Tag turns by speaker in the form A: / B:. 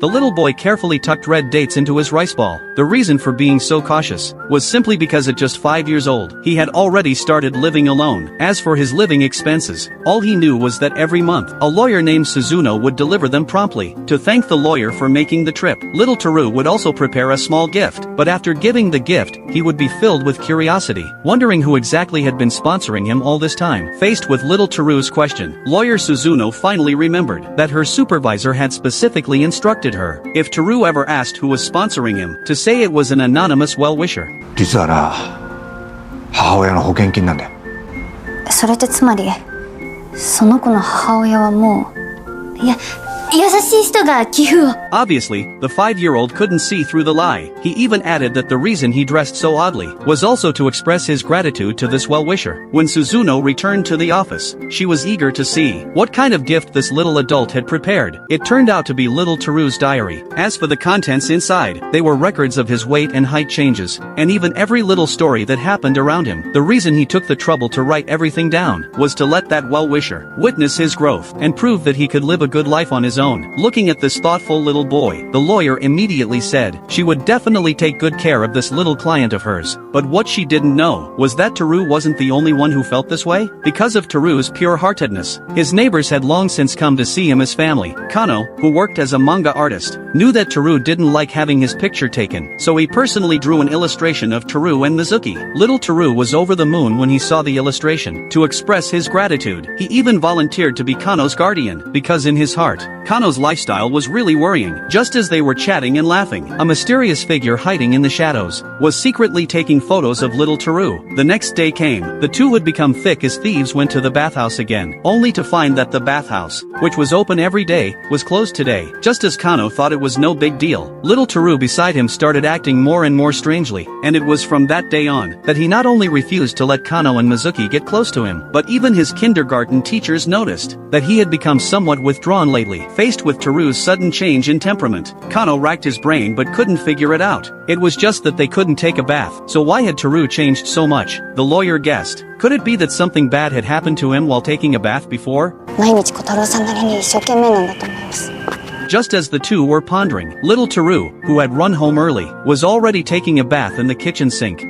A: The little boy carefully tucked red dates into his rice ball. The reason for being so cautious was simply because at just 5 years old, he had already started living alone. As for his living expenses, all he knew was that every month, a lawyer named Suzuno would deliver them promptly. To thank the lawyer for making the trip, little Teru would also prepare a small gift. But after giving the gift, he would be filled with curiosity, wondering who exactly had been sponsoring him all this time. Faced with little Teru's question, lawyer Suzuno finally remembered that her supervisor had specifically instructed her, if Teru ever asked who was sponsoring him, to say it was an anonymous well-wisher.
B: 実はな、母親の保険金なんだよ。
C: それってつまり、その子の母親はもう、優しい人が寄付を。
A: Obviously, the 5-year-old couldn't see through the lie. He even added that the reason he dressed so oddly was also to express his gratitude to this well-wisher. When Suzuno returned to the office, she was eager to see what kind of gift this little adult had prepared. It turned out to be little Teru's diary. As for the contents inside, they were records of his weight and height changes, and even every little story that happened around him. The reason he took the trouble to write everything down was to let that well-wisher witness his growth and prove that he could live a good life on his own. Looking at this thoughtful little boy, the lawyer immediately said she would definitely take good care of this little client of hers. But what she didn't know was that Teru wasn't the only one who felt this way. Because of Teru's pure-heartedness, his neighbors had long since come to see him as family. Kano, who worked as a manga artist, knew that Teru didn't like having his picture taken, so he personally drew an illustration of Teru and Mizuki. Little Teru was over the moon when he saw the illustration. To express his gratitude, he even volunteered to be Kano's guardian, because in his heart, Kano's lifestyle was really worrying. Just as they were chatting and laughing, a mysterious figure hiding in the shadows was secretly taking photos of little Teru. The next day came. The two would become thick as thieves went to the bathhouse again, only to find that the bathhouse, which was open every day, was closed today. Just as Kano thought it was no big deal, little Teru beside him started acting more and more strangely, and it was from that day on that he not only refused to let Kano and Mizuki get close to him, but even his kindergarten teachers noticed that he had become somewhat withdrawn lately. Faced with Teru's sudden change in temperament, Kano racked his brain but couldn't figure it out. It was just that they couldn't take a bath. So why had Teru changed so much? The lawyer guessed. Could it be that something bad had happened to him while taking a bath before?
C: 毎日小太郎さんなりに一生懸命なんだと思います。
A: Just as the two were pondering, little Teru, who had run home early, was already taking a bath in the kitchen sink.